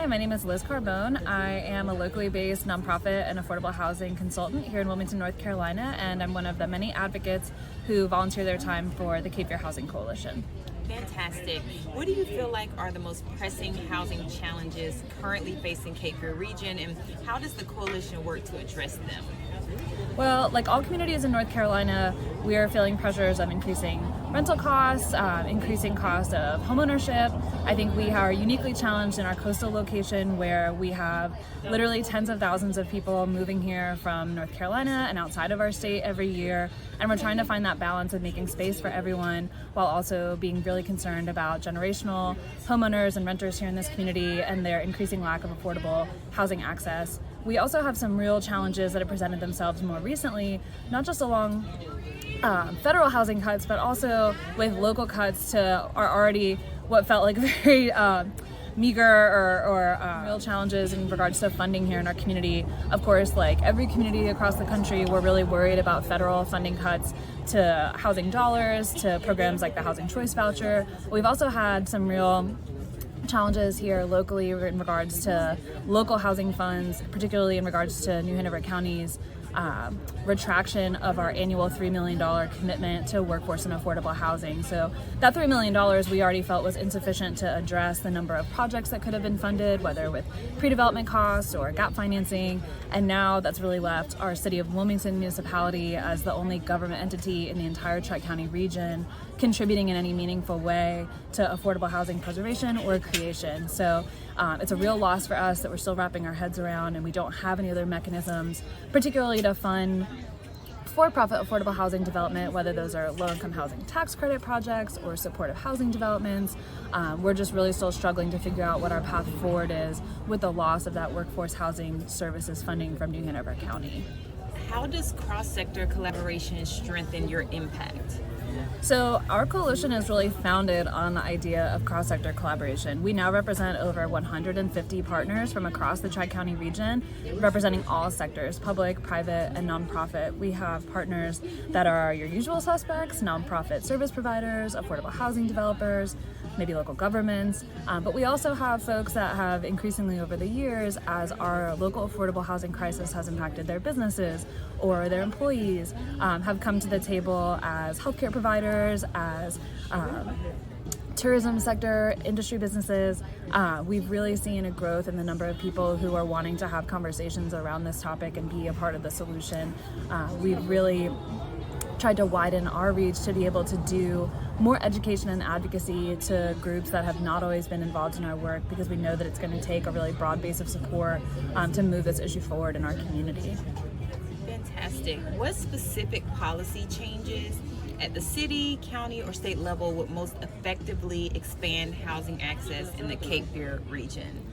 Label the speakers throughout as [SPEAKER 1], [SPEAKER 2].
[SPEAKER 1] Hi, my name is Liz Carbone. I am a locally based nonprofit and affordable housing consultant here in Wilmington, North Carolina, and I'm one of the many advocates who volunteer their time for the Cape Fear Housing Coalition.
[SPEAKER 2] Fantastic. What do you feel like are the most pressing housing challenges currently facing Cape Fear region, and how does the coalition work to address them?
[SPEAKER 1] Well, like all communities in North Carolina, we are feeling pressures of increasing rental costs, increasing cost of homeownership. I think we are uniquely challenged in our coastal location where we have literally tens of thousands of people moving here from North Carolina and outside of our state every year. And we're trying to find that balance of making space for everyone while also being really concerned about generational homeowners and renters here in this community and their increasing lack of affordable housing access. We also have some real challenges that have presented themselves more recently, not just along federal housing cuts, but also with local cuts to our already what felt like very meager or real challenges in regards to funding here in our community. Of course, like every community across the country, we're really worried about federal funding cuts to housing dollars, to programs like the Housing Choice Voucher. We've also had some real challenges here locally in regards to local housing funds, particularly in regards to New Hanover County's retraction of our annual $3 million commitment to workforce and affordable housing. So that $3 million we already felt was insufficient to address the number of projects that could have been funded, whether with pre-development costs or gap financing. And now that's really left our city of Wilmington municipality as the only government entity in the entire Tri-County region contributing in any meaningful way to affordable housing preservation or creation. So it's a real loss for us that we're still wrapping our heads around, and we don't have any other mechanisms, particularly to fund for-profit affordable housing development, whether those are low-income housing tax credit projects or supportive housing developments. We're just really still struggling to figure out what our path forward is with the loss of that workforce housing services funding from New Hanover County.
[SPEAKER 2] How does cross-sector collaboration strengthen your impact?
[SPEAKER 1] So our coalition is really founded on the idea of cross-sector collaboration. We now represent over 150 partners from across the Tri-County region, representing all sectors, public, private, and nonprofit. We have partners that are your usual suspects, nonprofit service providers, affordable housing developers, maybe local governments, but we also have folks that have increasingly over the years, as our local affordable housing crisis has impacted their businesses or their employees, have come to the table as healthcare providers, as tourism sector, industry businesses. We've really seen a growth in the number of people who are wanting to have conversations around this topic and be a part of the solution. We've really tried to widen our reach to be able to do more education and advocacy to groups that have not always been involved in our work, because we know that it's going to take a really broad base of support to move this issue forward in our community.
[SPEAKER 2] Fantastic. What specific policy changes at the city, county, or state level would most effectively expand housing access in the Cape Fear region?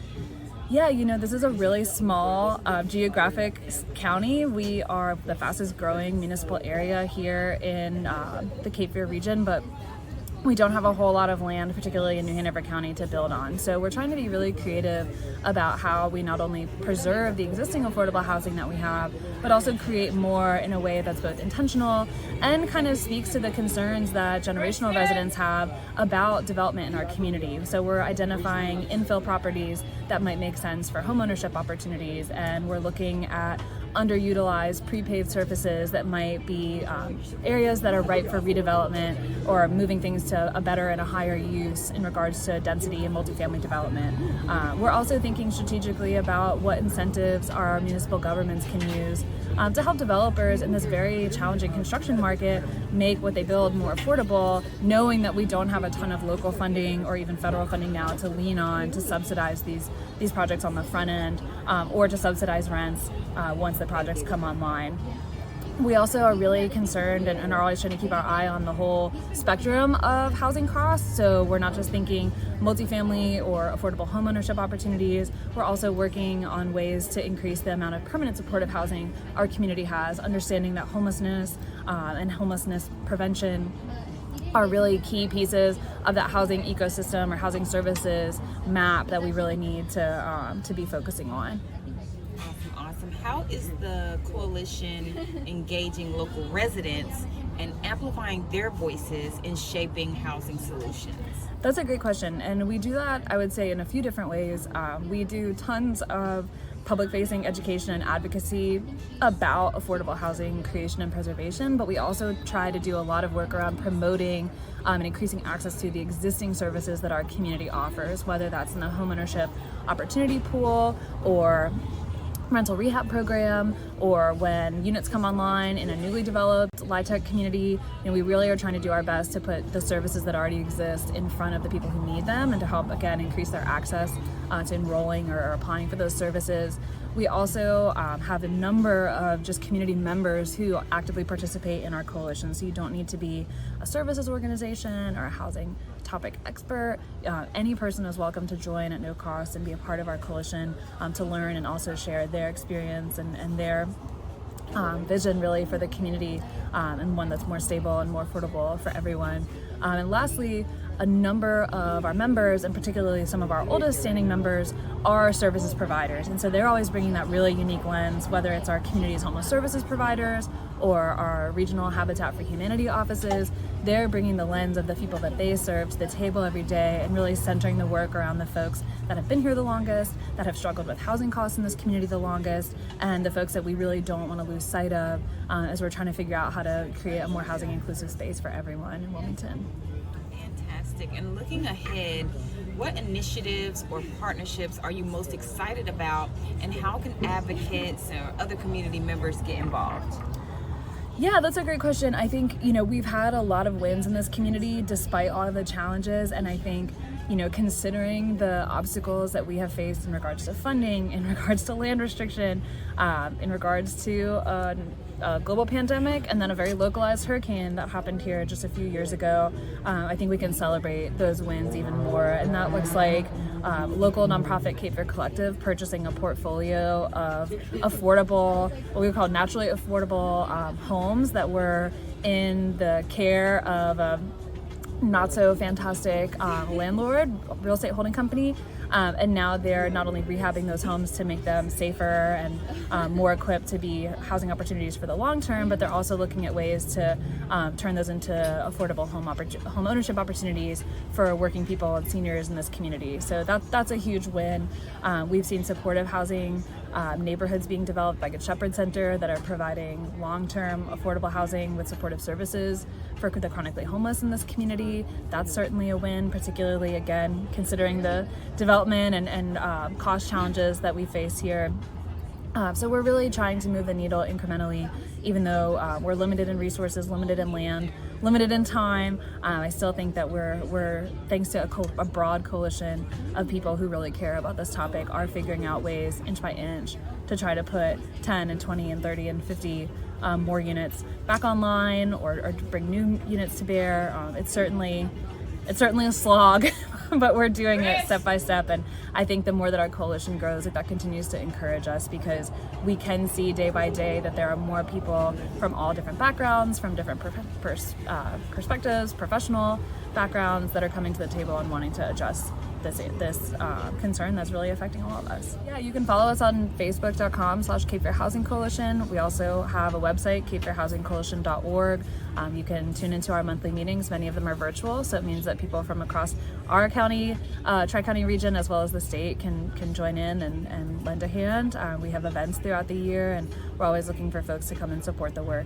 [SPEAKER 1] Yeah, this is a really small geographic county. We are the fastest growing municipal area here in the Cape Fear region, but we don't have a whole lot of land, particularly in New Hanover County, to build on. So we're trying to be really creative about how we not only preserve the existing affordable housing that we have, but also create more in a way that's both intentional and kind of speaks to the concerns that generational residents have about development in our community. So we're identifying infill properties that might make sense for homeownership opportunities, and we're looking at underutilized pre-paved surfaces that might be areas that are ripe for redevelopment or moving things to a better and a higher use in regards to density and multifamily development. We're also thinking strategically about what incentives our municipal governments can use to help developers in this very challenging construction market make what they build more affordable, knowing that we don't have a ton of local funding or even federal funding now to lean on to subsidize these projects on the front end, or to subsidize rents once the projects come online. We also are really concerned and are always trying to keep our eye on the whole spectrum of housing costs. So we're not just thinking multifamily or affordable homeownership opportunities. We're also working on ways to increase the amount of permanent supportive housing our community has, understanding that homelessness and homelessness prevention are really key pieces of that housing ecosystem or housing services map that we really need to be focusing on.
[SPEAKER 2] Awesome. How is the coalition engaging local residents and amplifying their voices in shaping housing solutions?
[SPEAKER 1] That's a great question, and we do that, I would say, in a few different ways. We do tons of public-facing education and advocacy about affordable housing creation and preservation, but we also try to do a lot of work around promoting and increasing access to the existing services that our community offers, whether that's in the homeownership opportunity pool or rental rehab program, or when units come online in a newly developed LIHTC community. We really are trying to do our best to put the services that already exist in front of the people who need them, and to help, again, increase their access to enrolling or applying for those services. We also have a number of just community members who actively participate in our coalition. So you don't need to be a services organization or a housing topic expert. Any person is welcome to join at no cost and be a part of our coalition to learn and also share their experience and their vision really for the community, and one that's more stable and more affordable for everyone. And lastly, a number of our members, and particularly some of our oldest standing members, are services providers. And so they're always bringing that really unique lens, whether it's our community's homeless services providers or our regional Habitat for Humanity offices. They're bringing the lens of the people that they serve to the table every day, and really centering the work around the folks that have been here the longest, that have struggled with housing costs in this community the longest, and the folks that we really don't want to lose sight of as we're trying to figure out how to create a more housing inclusive space for everyone in Wilmington.
[SPEAKER 2] Fantastic. And looking ahead, what initiatives or partnerships are you most excited about, and how can advocates or other community members get involved?
[SPEAKER 1] Yeah, that's a great question. I think, we've had a lot of wins in this community despite all of the challenges, and I think, considering the obstacles that we have faced in regards to funding, in regards to land restriction, in regards to a global pandemic, and then a very localized hurricane that happened here just a few years ago, I think we can celebrate those wins even more. And that looks like local nonprofit Cape Fear Collective purchasing a portfolio of affordable, what we call naturally affordable homes that were in the care of a not so fantastic landlord, real estate holding company. And now they're not only rehabbing those homes to make them safer and more equipped to be housing opportunities for the long term, but they're also looking at ways to turn those into affordable home ownership opportunities for working people and seniors in this community. So that's a huge win. We've seen supportive housing neighborhoods being developed by Good Shepherd Center that are providing long-term affordable housing with supportive services for the chronically homeless in this community. That's certainly a win, particularly, again, considering the development and cost challenges that we face here. So we're really trying to move the needle incrementally, even though we're limited in resources, limited in land, limited in time. I still think that we're thanks to a broad coalition of people who really care about this topic, are figuring out ways inch by inch to try to put 10 and 20 and 30 and 50 more units back online, or to bring new units to bear. It's certainly a slog, but we're doing it step by step. And I think the more that our coalition grows, that continues to encourage us, because we can see day by day that there are more people from all different backgrounds, from different perspectives, professional backgrounds, that are coming to the table and wanting to address this concern that's really affecting all of us. Yeah, you can follow us on facebook.com/Cape Fear Housing Coalition. We also have a website, capefearhousingcoalition.org. You can tune into our monthly meetings. Many of them are virtual, so it means that people from across our county, Tri-County region, as well as the state can join in and lend a hand. We have events throughout the year, and we're always looking for folks to come and support the work.